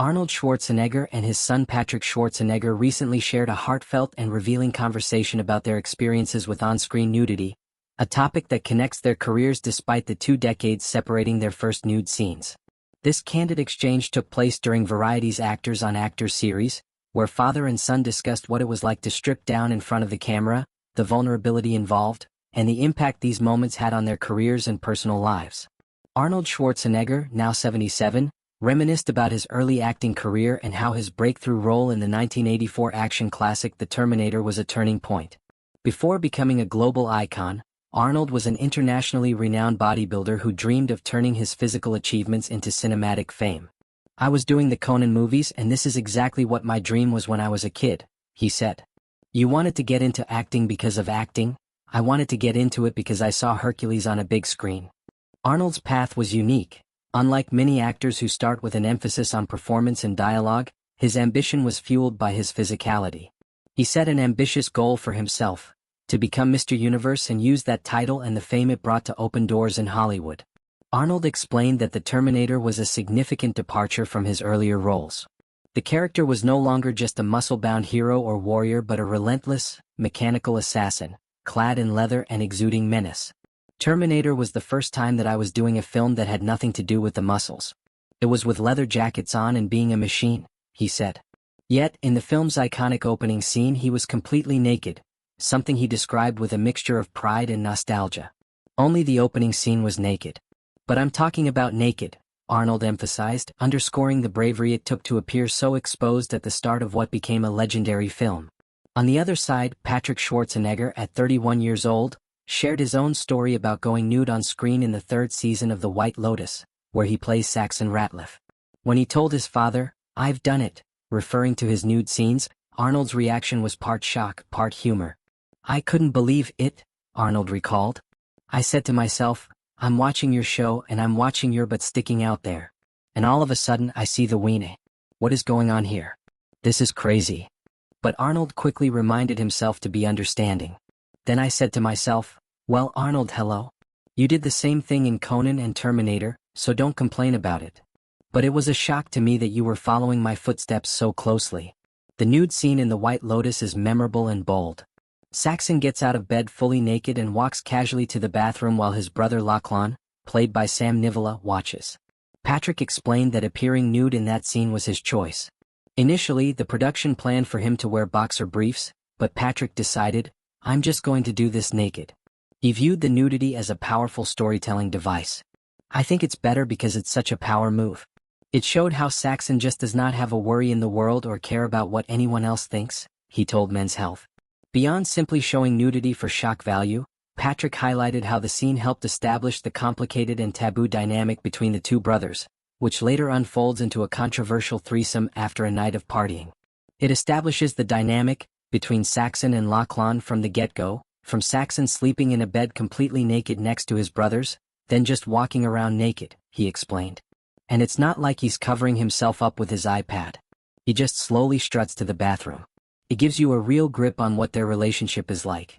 Arnold Schwarzenegger and his son Patrick Schwarzenegger recently shared a heartfelt and revealing conversation about their experiences with on-screen nudity, a topic that connects their careers despite the 2 decades separating their first nude scenes. This candid exchange took place during Variety's Actors on Actors series, where father and son discussed what it was like to strip down in front of the camera, the vulnerability involved, and the impact these moments had on their careers and personal lives. Arnold Schwarzenegger, now 77, reminisced about his early acting career and how his breakthrough role in the 1984 action classic The Terminator was a turning point. Before becoming a global icon, Arnold was an internationally renowned bodybuilder who dreamed of turning his physical achievements into cinematic fame. "I was doing the Conan movies and this is exactly what my dream was when I was a kid," he said. "You wanted to get into acting because of acting? I wanted to get into it because I saw Hercules on a big screen." Arnold's path was unique. Unlike many actors who start with an emphasis on performance and dialogue, his ambition was fueled by his physicality. He set an ambitious goal for himself, to become Mr. Universe, and used that title and the fame it brought to open doors in Hollywood. Arnold explained that The Terminator was a significant departure from his earlier roles. The character was no longer just a muscle-bound hero or warrior but a relentless, mechanical assassin, clad in leather and exuding menace. "Terminator was the first time that I was doing a film that had nothing to do with the muscles. It was with leather jackets on and being a machine," he said. Yet, in the film's iconic opening scene he was completely naked, something he described with a mixture of pride and nostalgia. "Only the opening scene was naked. But I'm talking about naked," Arnold emphasized, underscoring the bravery it took to appear so exposed at the start of what became a legendary film. On the other side, Patrick Schwarzenegger, at 31 years old, shared his own story about going nude on screen in the 3rd season of The White Lotus, where he plays Saxon Ratliff. When he told his father, "I've done it," referring to his nude scenes, Arnold's reaction was part shock, part humor. "I couldn't believe it," Arnold recalled. "I said to myself, I'm watching your show and I'm watching your butt sticking out there. And all of a sudden I see the Weenie. What is going on here? This is crazy." But Arnold quickly reminded himself to be understanding. "Then I said to myself, well, Arnold, hello. You did the same thing in Conan and Terminator, so don't complain about it. But it was a shock to me that you were following my footsteps so closely." The nude scene in The White Lotus is memorable and bold. Saxon gets out of bed fully naked and walks casually to the bathroom while his brother Lachlan, played by Sam Nivola, watches. Patrick explained that appearing nude in that scene was his choice. Initially, the production planned for him to wear boxer briefs, but Patrick decided, "I'm just going to do this naked." He viewed the nudity as a powerful storytelling device. "I think it's better because it's such a power move. It showed how Saxon just does not have a worry in the world or care about what anyone else thinks," he told Men's Health. Beyond simply showing nudity for shock value, Patrick highlighted how the scene helped establish the complicated and taboo dynamic between the two brothers, which later unfolds into a controversial threesome after a night of partying. It establishes the dynamic between Saxon and Lachlan from the get-go, from Saxon sleeping in a bed completely naked next to his brothers, then just walking around naked, he explained. And it's not like he's covering himself up with his iPad. He just slowly struts to the bathroom. It gives you a real grip on what their relationship is like.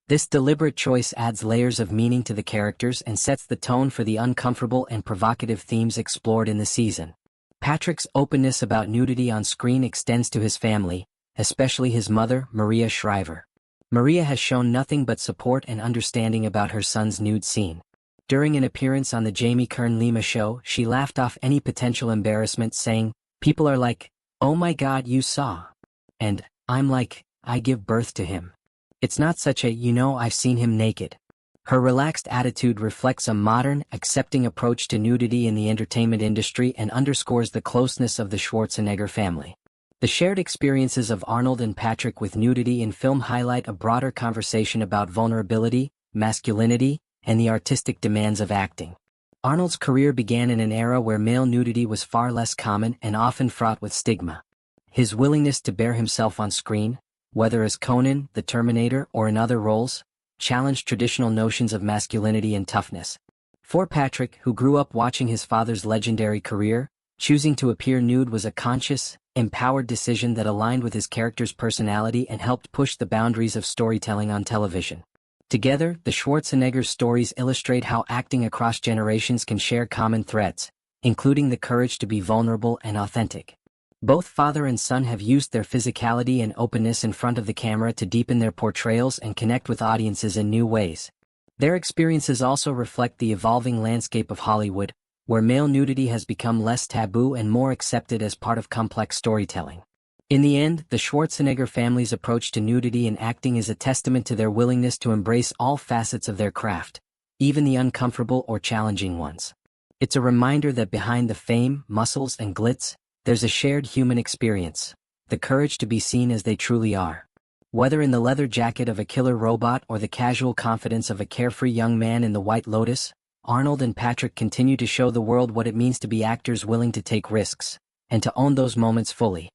This deliberate choice adds layers of meaning to the characters and sets the tone for the uncomfortable and provocative themes explored in the season. Patrick's openness about nudity on screen extends to his family, especially his mother, Maria Shriver. Maria has shown nothing but support and understanding about her son's nude scene. During an appearance on the Jamie Kern-Lima show, she laughed off any potential embarrassment, saying, "People are like, oh my God, you saw." And, "I'm like, I give birth to him. It's not such a, I've seen him naked." Her relaxed attitude reflects a modern, accepting approach to nudity in the entertainment industry and underscores the closeness of the Schwarzenegger family. The shared experiences of Arnold and Patrick with nudity in film highlight a broader conversation about vulnerability, masculinity, and the artistic demands of acting. Arnold's career began in an era where male nudity was far less common and often fraught with stigma. His willingness to bare himself on screen, whether as Conan, the Terminator, or in other roles, challenged traditional notions of masculinity and toughness. For Patrick, who grew up watching his father's legendary career, choosing to appear nude was a conscious, empowered decision that aligned with his character's personality and helped push the boundaries of storytelling on television. Together, the Schwarzenegger stories illustrate how acting across generations can share common threads, including the courage to be vulnerable and authentic. Both father and son have used their physicality and openness in front of the camera to deepen their portrayals and connect with audiences in new ways. Their experiences also reflect the evolving landscape of Hollywood, where male nudity has become less taboo and more accepted as part of complex storytelling. In the end, the Schwarzenegger family's approach to nudity and acting is a testament to their willingness to embrace all facets of their craft, even the uncomfortable or challenging ones. It's a reminder that behind the fame, muscles, and glitz, there's a shared human experience, the courage to be seen as they truly are. Whether in the leather jacket of a killer robot or the casual confidence of a carefree young man in the White Lotus, Arnold and Patrick continue to show the world what it means to be actors willing to take risks, and to own those moments fully.